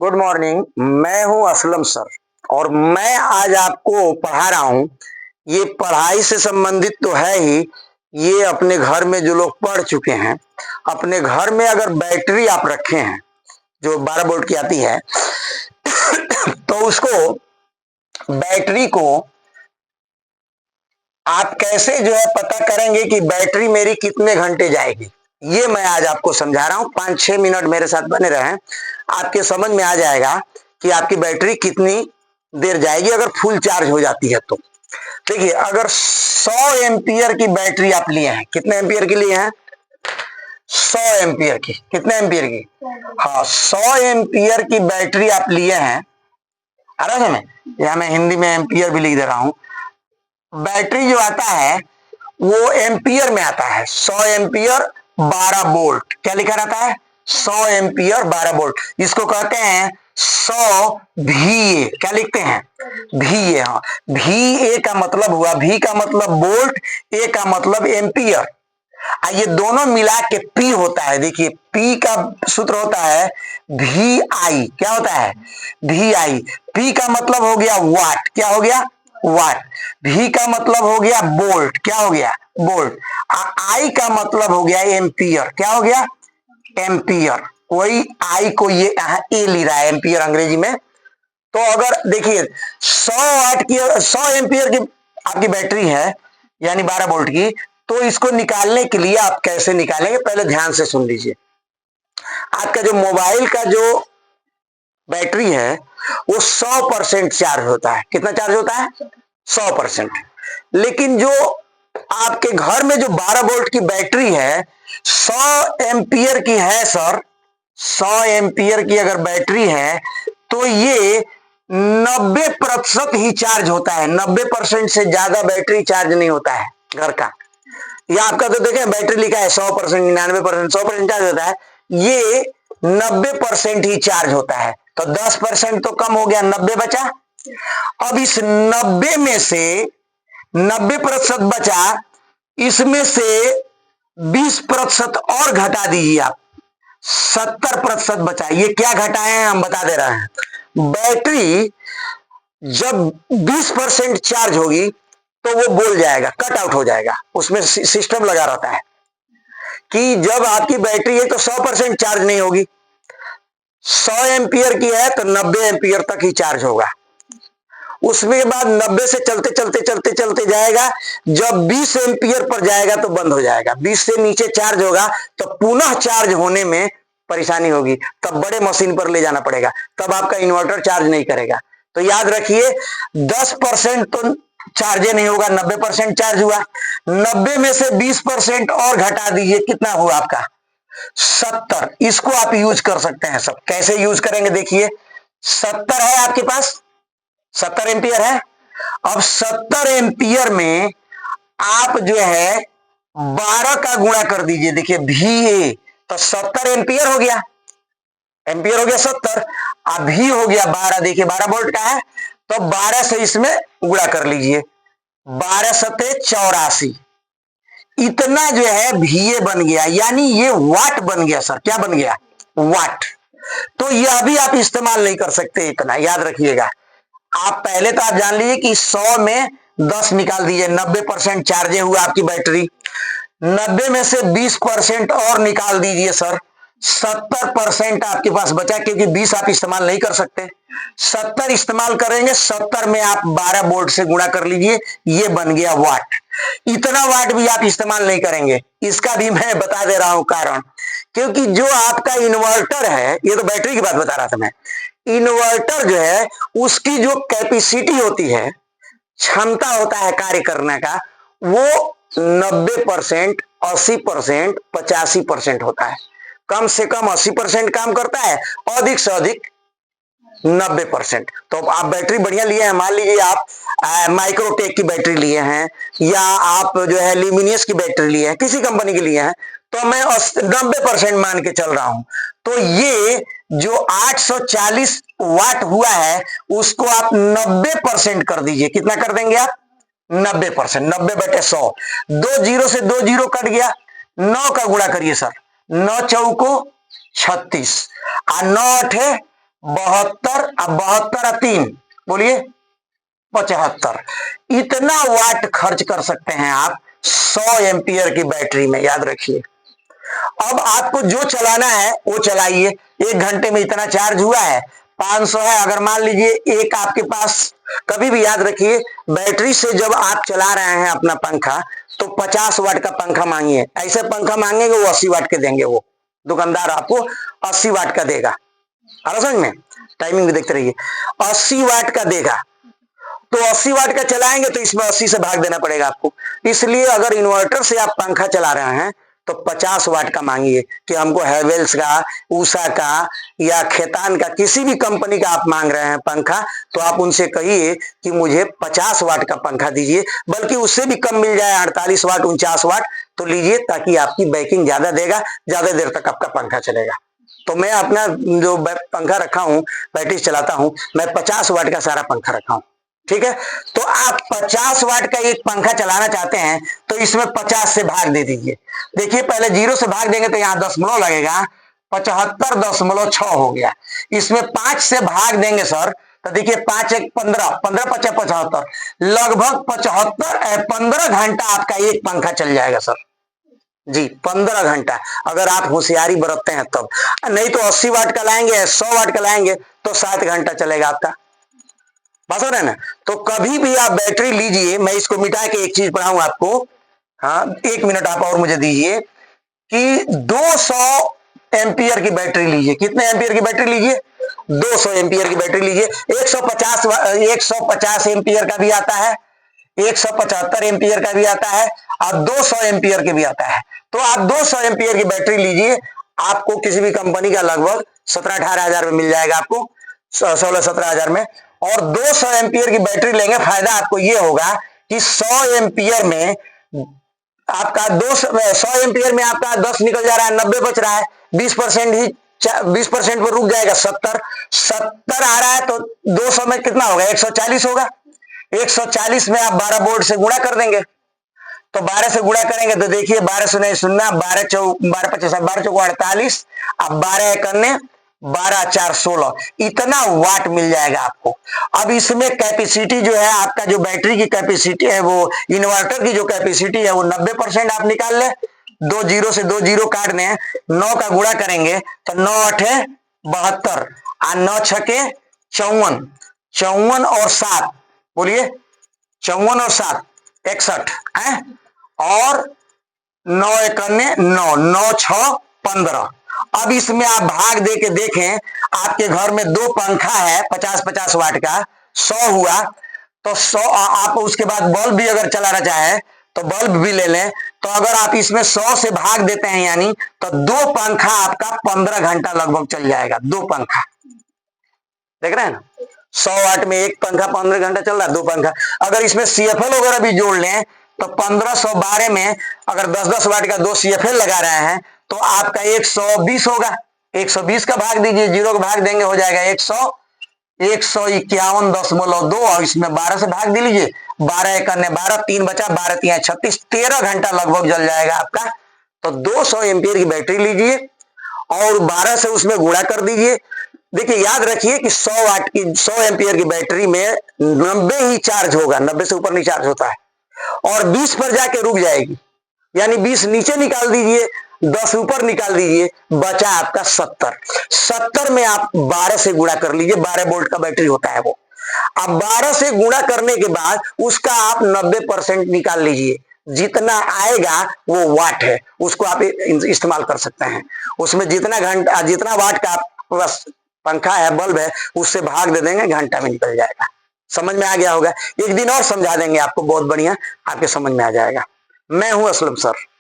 Good morning. मैं हूं Aslam sir और मैं आज आपको पढ़ा रहा हूं। ये पढ़ाई से संबंधित तो है ही, ये अपने घर में जो लोग पढ़ चुके हैं, अपने घर में अगर बैटरी आप रखे हैं जो 12 वोल्ट की आती है तो उसको बैटरी को आप कैसे जो है पता करेंगे कि बैटरी मेरी कितने घंटे जाएगी, ये मैं आज आपको समझा रहा हूं। 5-6 मिनट मेरे साथ बने रहें, आपके समझ में आ जाएगा कि आपकी बैटरी कितनी देर जाएगी अगर फुल चार्ज हो जाती है तो। देखिए, अगर 100 एम्पियर की बैटरी आप लिए हैं, कितने एम्पियर की लिए हैं? 100 एम्पियर की। कितने एम्पियर की? हाँ, 100 एम्पियर की बैटरी आप लिए हैं। आ रहा है समझ? या मैं हिंदी में एम्पियर भी लिख दे रहा हूं। बैटरी जो आता है वो एम्पियर में आता है। 100 एम्पियर 12 वोल्ट। क्या लिखा रहता है? 100 एम्पियर 12 वोल्ट। इसको कहते हैं 100 VA। क्या लिखते हैं? VA। हाँ, VA का मतलब हुआ, V का मतलब वोल्ट, A का मतलब एम्पियर। ये दोनों मिला के P होता है। देखिए, P का सूत्र होता है VI। क्या होता है? VI। P का मतलब हो गया वाट। क्या हो गया? वाट। V का मतलब हो गया वोल्ट। क्या हो गया? वोल्ट। I का मतलब हो गया एम्पियर। क्या हो गया? एम्पियर। कोई I को ये यहां A ली रहा है, एम्पियर अंग्रेजी में। तो अगर देखिए 100 एम्पियर की आपकी बैटरी है, यानी 12 वोल्ट की, तो इसको निकालने के लिए आप कैसे निकालेंगे, पहले ध्यान से सुन लीजिए। आपका जो मोबाइल का जो बैटरी है वो 100% चार्ज होता है। कितना चार्ज होता है? 100%। लेकिन जो आपके घर में जो 12 वोल्ट की बैटरी है, 100 एम्पियर की है सर, 100 एम्पियर की अगर बैटरी है तो ये 90% ही चार्ज होता है। 90% से ज्यादा बैटरी चार्ज नहीं होता है घर का। या आपका तो देखें बैटरी लिखा है 100%, 99%, 100% चार्ज होता है। ये 90% ही चार्ज होता है। तो 10% तो कम हो गया, 90 बचा। अब इस 90 में से 90% बचा, इसमें से 20% और घटा दीजिए आप, 70% बचा। ये क्या घटाए हैं हम बता दे रहे हैं। बैटरी जब 20% चार्ज होगी तो वो बोल जाएगा, कट आउट हो जाएगा। उसमें सिस्टम लगा रहता है कि जब आपकी बैटरी है तो 100% चार्ज नहीं होगी। 100 एम्पियर की है तो 90 एम्पियर तक ही चार्ज होगा। उसमें बाद 90 से चलते चलते चलते चलते जाएगा, जब 20 एम्पियर पर जाएगा तो बंद हो जाएगा। 20 से नीचे चार्ज होगा तो पुनः चार्ज होने में परेशानी होगी, तब बड़े मशीन पर ले जाना पड़ेगा, तब आपका इन्वर्टर चार्ज नहीं करेगा। तो याद रखिए, 10% तो चार्ज नहीं होगा, 90% चार्ज हुआ। 90 में से 20% और घटा दीजिए, कितना हुआ आपका? 70। इसको आप यूज कर सकते हैं सब। कैसे यूज करेंगे? देखिए, 70 है आपके पास, 70 एम्पियर है। अब 70 एम्पियर में आप जो है 12 का गुणा कर दीजिए। देखिए VA, तो 70 एम्पियर हो गया, एम्पियर हो गया 70, अभी हो गया 12। देखिए 12 वोल्ट का है तो 12 से इसमें गुणा कर लीजिए। 12 सत्ते 84, इतना जो है VA बन गया, यानी ये वाट बन गया सर। क्या बन गया? वाट। तो यह भी आप इस्तेमाल नहीं कर सकते इतना, याद रखिएगा। आप पहले तो आप जान लीजिए कि 100 में 10 निकाल दीजिए, 90% चार्जे हुआ आपकी बैटरी। 90 में से 20% और निकाल दीजिए सर, 70% आपके पास बचा, क्योंकि 20 आप इस्तेमाल नहीं कर सकते। 70 इस्तेमाल करेंगे, 70 में आप 12 वोल्ट से गुणा कर लीजिए, ये बन गया वाट। इतना वाट भी आप इस्तेमाल नहीं करेंगे। इसका भी मैं बता दे रहा हूं कारण, क्योंकि जो आपका इन्वर्टर है, ये तो बैटरी की बात बता रहा था मैं, इन्वर्टर जो है उसकी जो कैपेसिटी होती है, क्षमता होता है कार्य करने का, वो 90%, 80%, 85% होता है। कम से कम 80% काम करता है, अधिक से अधिक 90%। तो आप बैटरी बढ़िया लिए हैं, मान लीजिए आप माइक्रोटेक की बैटरी लिए हैं, या आप जो है ल्यूमिनियस की बैटरी लिए हैं, किसी कंपनी की लिए हैं, तो मैं 90% मान के चल रहा हूं। तो ये जो 840 वाट हुआ है उसको आप 90% कर दीजिए। कितना कर देंगे आप? 90%। 90/100, 2 जीरो से 2 जीरो कट गया, 9 का गुणा करिए सर, 9 चौको 36, और 9 अठे 72, अब 72 3 बोलिए 75। इतना वाट खर्च कर सकते हैं आप 100 एम्पियर की बैटरी में, याद रखिए। अब आपको जो चलाना है वो चलाइए। 1 घंटे में इतना चार्ज हुआ है, 500 है। अगर मान लीजिए एक आपके पास, कभी भी याद रखिए बैटरी से जब आप चला रहे हैं अपना पंखा तो 50 वाट का पंखा मांगिए। ऐसे पंखा मांगेंगे वो 80 वाट के देंगे, वो दुकानदार आपको 80 वाट का देगा। आ रहा समझ में? टाइमिंग भी देखते रहिए। 80 वाट का देगा तो 80 वाट का चलाएंगे तो इसमें 80 से भाग देना पड़ेगा आपको। इसलिए अगर इन्वर्टर से आप पंखा चला रहे हैं तो 50 वाट का मांगिए कि हमको हैवेल्स का, उषा का या खेतान का, किसी भी कंपनी का आप मांग रहे हैं पंखा, तो आप उनसे कहिए कि मुझे 50 वाट का पंखा दीजिए। बल्कि उससे भी कम मिल जाए, 48 वाट 49 वाट तो लीजिए, ताकि आपकी बैकिंग ज्यादा देगा, ज्यादा देर तक आपका पंखा चलेगा। तो मैं अपना जो पंखा रखा हूं, बैटरी चलाता हूं, मैं 50 वाट का सारा पंखा रखा हूं। ठीक है, तो आप 50 वाट का एक पंखा चलाना चाहते हैं तो इसमें 50 से भाग दे दीजिए। देखिए पहले 0 से भाग देंगे तो यहां दशमलव लगेगा, 75.6 हो गया। इसमें 5 से भाग देंगे सर तो देखिए 5 1 15, 15 5 75, लगभग 15 घंटा आपका एक पंखा चल जाएगा सर जी। 15 घंटा अगर आप होशियारी बरतते हैं तब। नहीं तो 80 वाट का लाएंगे, 100 वाट का लाएंगे तो 7 घंटा चलेगा आपका। बस हो रहा है ना? तो कभी भी आप बैटरी लीजिए, मैं इसको मिटा के एक चीज पढ़ाऊं आपको। हाँ 1 मिनट आप और मुझे दीजिए कि 200 एम्पियर की बैटरी लीजिए। कितने एम्पियर की बैटरी लीजिए? 200 एम्पियर की बैटरी लीजिए। 150 एम्पियर का भी आता है, 175 एम्पियर का भी आता है और 200 एम्पियर के भी आता है। तो आप 200 एम्पियर की बैटरी लीजिए, आपको किसी भी कंपनी का लगभग 17-18 हजार में मिल जाएगा, आपको 16-17 हजार में। और 200 एम्पियर की बैटरी लेंगे, फायदा आपको ये होगा कि 100 एम्पियर में आपका 100 एम्पियर में आपका 10 निकल जा रहा है, 90 बच रहा है, 20% ही 20% पर रुक जाएगा, 70 आ रहा है तो 200 में कितना होगा? 140 होगा। 140 में आप 12 बोर्ड से गुणा कर देंगे, तो 12 से गुणा करेंगे तो देखिए 12 से नहीं सुनना, 12 25 12 चौको 48, अब 12 एकन्ने 12 4 16, इतना वाट मिल जाएगा आपको। अब इसमें कैपेसिटी जो है, आपका जो बैटरी की कैपेसिटी है, वो इन्वर्टर की जो कैपेसिटी है वो 90% आप निकाल ले। 2 0 से 2 0 काटने हैं, 9 का गुणा करेंगे तो 9 8 72 और 9 6 54, 54 और 7 बोलिए, 54 और 7 61 है, और 9 एकन्ने 9, 9 6 15। अब इसमें आप भाग दे के देखें, आपके घर में 2 पंखा है 50-50 वाट का, 100 हुआ तो 100 आप उसके बाद बल्ब भी अगर चलाना चाहे तो बल्ब भी ले लें। तो अगर आप इसमें 100 से भाग देते हैं यानी तो 2 पंखा आपका 15 घंटा लगभग चल जाएगा। 2 पंखा देख रहे हैं ना, 100 वाट में एक पंखा 15 घंटा चल रहा है, 2 पंखा। अगर इसमें CFL वगैरह भी जोड़ लें तो 1512 में अगर 10-10 वाट का 2 CFL लगा रहे हैं तो आपका 120 होगा। 120 का भाग दीजिए, 0 का भाग देंगे हो जाएगा 151.2 और इसमें 12 से भाग दे लीजिए, 12 एकन्ने 12, 3 बचा, 12 3 36, 13 घंटा लगभग जल जाएगा आपका। तो 200 एम्पियर की बैटरी लीजिए और 12 से उसमें गुणा कर दीजिए। देखिए याद रखिए कि 100 एम्पियर की बैटरी में 90 ही चार्ज होगा, 90 से ऊपर नहीं चार्ज होता है, और 20 पर जाके रुक जाएगी। यानी 20 नीचे निकाल दीजिए, 10 ऊपर निकाल दीजिए, बचा आपका 70। 70 में आप 12 से गुणा कर लीजिए, 12 वोल्ट का बैटरी होता है वो। अब 12 से गुणा करने के बाद उसका आप 90% निकाल लीजिए, जितना आएगा वो वाट है, उसको आप इस्तेमाल कर सकते हैं। उसमें जितना घंटा, जितना वाट का बस पंखा है, बल्ब है, उससे भाग दे देंगे, घंटा में निकल जाएगा। समझ में आ गया होगा? एक दिन और समझा देंगे आपको, बहुत बढ़िया आपके समझ में आ जाएगा। मैं हूं असलम सर।